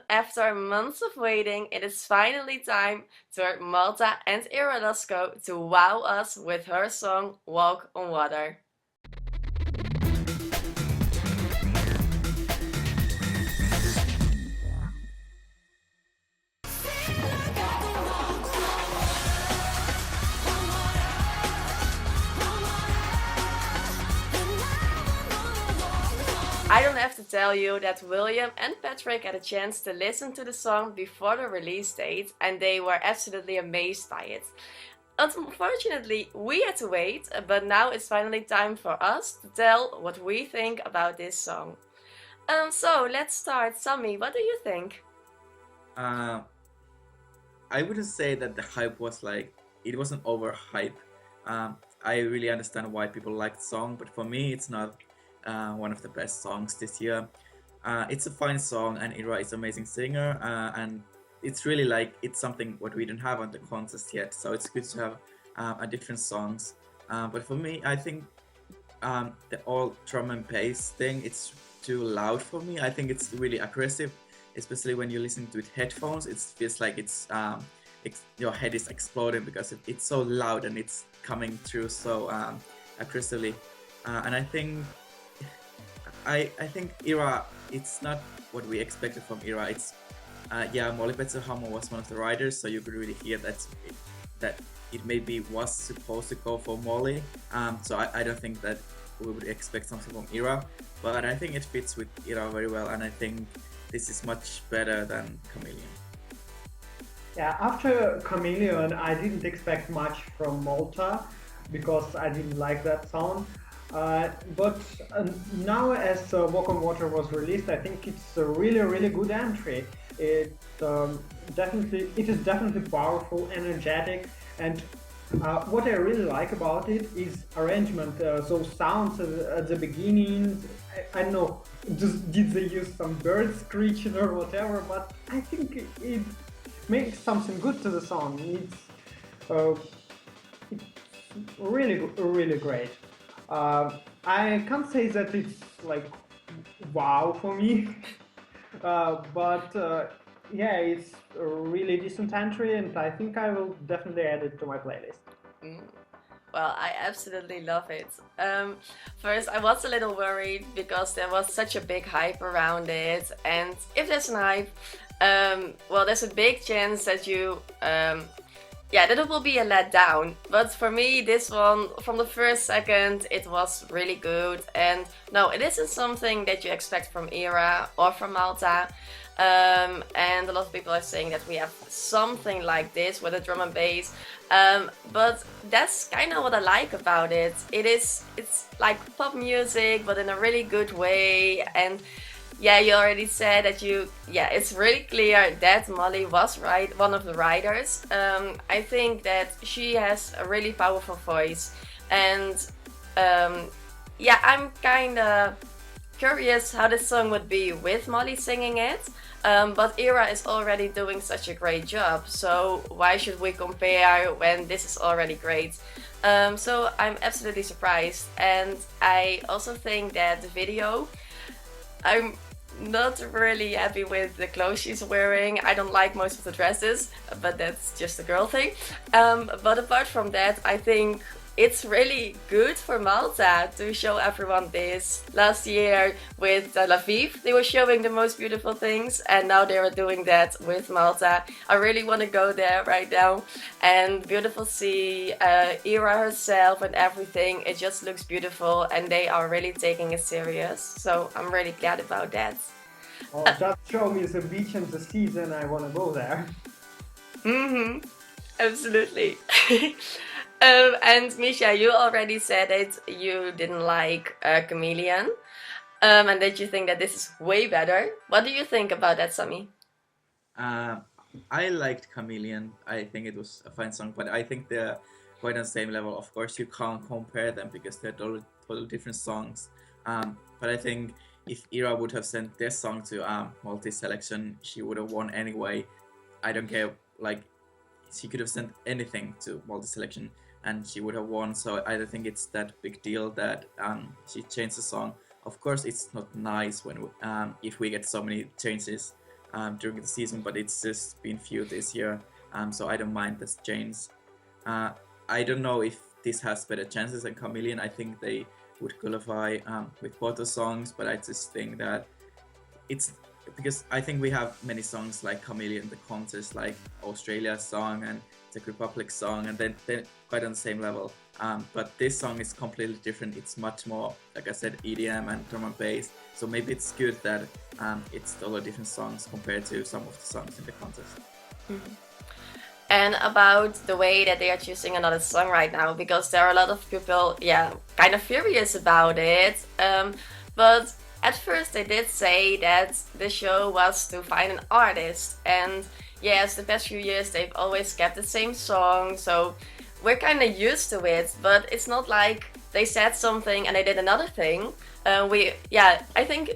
after months of waiting, it is finally time for Malta and Ira Losco to wow us with her song Walk on Water. I don't have to tell you that William and Patrick had a chance to listen to the song before the release date and they were absolutely amazed by it. Unfortunately, we had to wait, but now it's finally time for us to tell what we think about this song. So let's start. Sammy, what do you think? Uh, I wouldn't say that the hype was like it wasn't overhype. I really understand why people like the song, but for me, it's not one of the best songs this year. It's a fine song, and Ira is an amazing singer, and it's really like it's something what we don't have on the contest yet. So it's good to have a different songs. But for me, I think the all drum and bass thing it's too loud for me. I think it's really aggressive, especially when you listen to it headphones. It feels like your head is exploding because it's so loud and it's coming through so aggressively. And I think Ira, it's not what we expected from Ira. It's yeah, Molly Betzelhammer was one of the writers, so you could really hear that it maybe was supposed to go for Molly. So I don't think that we would expect something from Ira, but I think it fits with Ira very well, and I think this is much better than Chameleon. Yeah, after Chameleon, I didn't expect much from Malta because I didn't like that sound. But now, as Walk on Water was released, I think it's a really, really good entry. It is definitely powerful, energetic, and what I really like about it is arrangement. Those sounds at the beginning, I don't know, just did they use some bird screeching or whatever? But I think it makes something good to the song. Uh, it's really great. I can't say that it's like wow for me, but yeah, it's a really decent entry, and I think I will definitely add it to my playlist. Mm. Well, I absolutely love it. First, I was a little worried because there was such a big hype around it, and if there's an hype, well, there's a big chance that yeah, that it will be a letdown. But for me, this one, from the first second, it was really good. And no, it isn't something that you expect from Ira or from Malta. And a lot of people are saying that we have something like this with a drum and bass. But that's kind of what I like about it. It's like pop music, but in a really good way. And yeah, you already said that yeah, it's really clear that Molly was one of the writers. I think that she has a really powerful voice. And yeah, I'm kind of curious how this song would be with Molly singing it. But Ira is already doing such a great job, so why should we compare when this is already great? So I'm absolutely surprised, and I also think that the video, I'm not really happy with the clothes she's wearing. I don't like most of the dresses, but that's just a girl thing. But apart from that, I think it's really good for Malta to show everyone this. Last year with Tel Aviv, they were showing the most beautiful things, and now they are doing that with Malta. I really want to go there right now. And beautiful sea, Ira herself and everything, it just looks beautiful, and they are really taking it serious. So I'm really glad about that. Oh, just show me the beach and the seas, and I want to go there. Mm-hmm. Absolutely. And Misha, you already said it, you didn't like Chameleon, and that you think that this is way better. What do you think about that, Sami? Uh, I liked Chameleon. I think it was a fine song, but I think they're quite on the same level. Of course, you can't compare them because they're totally different songs. But I think if Ira would have sent this song to multi-selection, she would have won anyway. I don't care. Like, she could have sent anything to multi-selection, and she would have won. So I don't think it's that big deal that she changed the song. Of course, it's not nice when if we get so many changes during the season, but it's just been few this year, so I don't mind this change. I don't know if this has better chances than Chameleon. I think they would qualify with both the songs, but I just think that it's because I think we have many songs like Chameleon, the contest, like Australia's song and Czech Republic's song, and then they're quite on the same level. But this song is completely different. It's much more, like I said, EDM and drum and bass. So maybe it's good that it's totally different songs compared to some of the songs in the contest. Mm-hmm. And about the way that they are choosing another song right now, because there are a lot of people, kind of furious about it. But at first they did say that the show was to find an artist. And yes, the past few years they've always kept the same song, so we're kind of used to it. But it's not like they said something and they did another thing. I think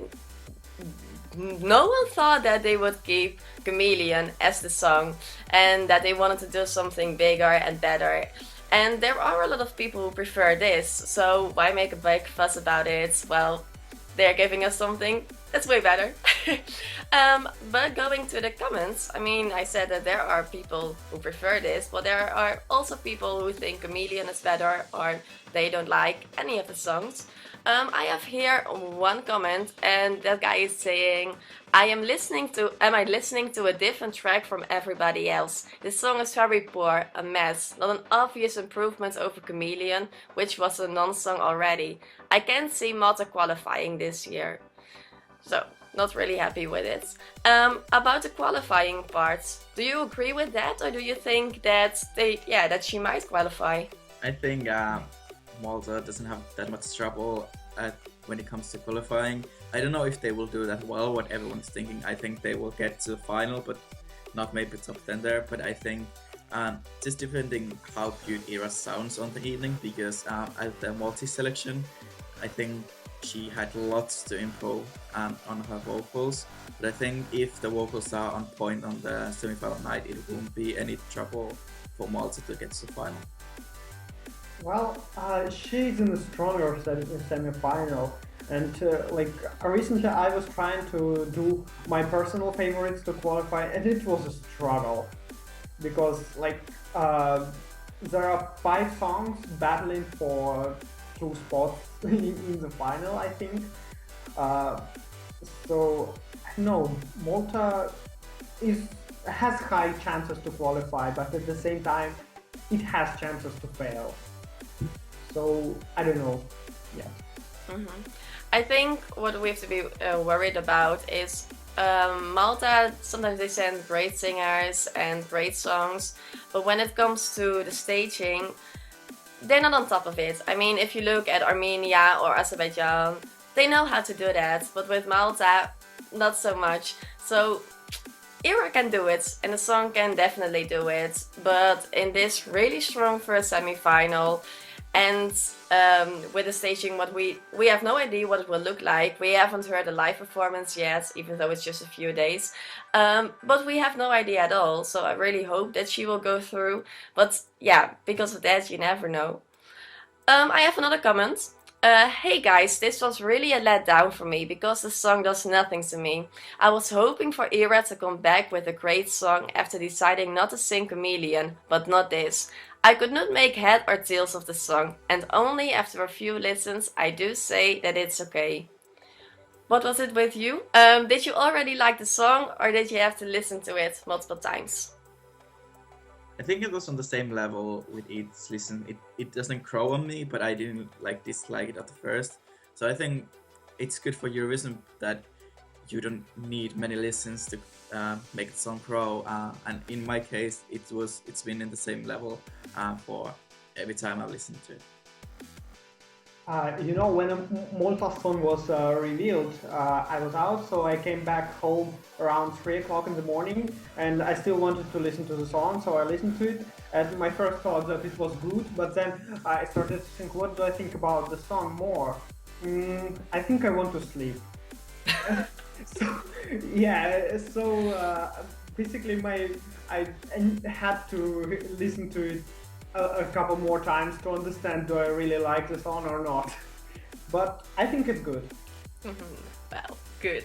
no one thought that they would keep Chameleon as the song and that they wanted to do something bigger and better. And there are a lot of people who prefer this, so why make a big fuss about it? Well, they're giving us something that's way better. But going to the comments, I mean, I said that there are people who prefer this, but there are also people who think Chameleon is better or they don't like any of the songs. I have here one comment, and that guy is saying, am I listening to a different track from everybody else? This song is very poor, a mess, not an obvious improvement over Chameleon, which was a non-song already. I can't see Malta qualifying this year. So, not really happy with it. About the qualifying parts, do you agree with that, or do you think that that she might qualify? I think Malta doesn't have that much trouble when it comes to qualifying. I don't know if they will do that well, what everyone's thinking. I think they will get to the final, but not maybe top 10 there. But I think just depending how good Ira sounds on the evening, because at the multi-selection, I think she had lots to improve on her vocals. But I think if the vocals are on point on the semi-final night, it won't be any trouble for Malta to get to the final. Well, she's in a stronger semi-final, and recently I was trying to do my personal favorites to qualify, and it was a struggle because there are 5 songs battling for 2 spots in the final, I think. So no, Malta has high chances to qualify, but at the same time, it has chances to fail. So I don't know. Yeah. Mm-hmm. I think what we have to be worried about is Malta. Sometimes they send great singers and great songs, but when it comes to the staging, they're not on top of it. I mean, if you look at Armenia or Azerbaijan, they know how to do that, but with Malta, not so much. So Ira can do it, and the song can definitely do it, but in this really strong first semi-final, and with the staging, we have no idea what it will look like. We haven't heard a live performance yet, even though it's just a few days. But we have no idea at all, so I really hope that she will go through. But yeah, because of that, you never know. I have another comment. Hey guys, this was really a letdown for me because the song does nothing to me. I was hoping for Ira to come back with a great song after deciding not to sing Chameleon, but not this. I could not make head or tails of the song, and only after a few listens I do say that it's okay. What was it with you? Did you already like the song, or did you have to listen to it multiple times? I think it was on the same level with each listen. It doesn't grow on me, but I didn't dislike it at the first. So I think it's good for Eurovision that you don't need many listens to make the song grow. And in my case, it's been in the same level for every time I listened to it. When a Malta song was revealed, I was out, so I came back home around 3 o'clock in the morning, and I still wanted to listen to the song, so I listened to it. And my first thought that it was good, but then I started to think, what do I think about the song more? I think I want to sleep. Basically I had to listen to it a couple more times to understand, do I really like the song or not. But I think it's good. Well, Good.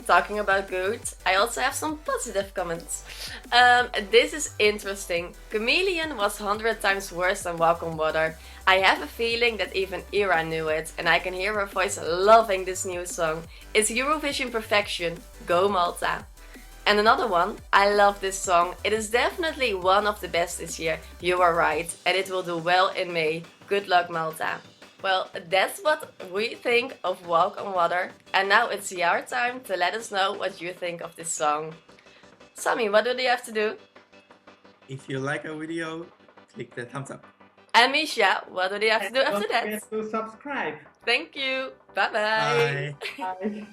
Talking about good, I also have some positive comments. This is interesting. Chameleon was 100 times worse than Walk on Water. I have a feeling that even Ira knew it, and I can hear her voice loving this new song. It's Eurovision perfection. Go Malta. And another one, I love this song. It is definitely one of the best this year. You are right, and it will do well in May. Good luck, Malta. Well, that's what we think of Walk on Water. And now it's your time to let us know what you think of this song. Sammy, what do they have to do? If you like our video, click the thumbs up. And Misha, what do they have to do after Don't that? forget to subscribe. Thank you. Bye-bye. Bye. Bye.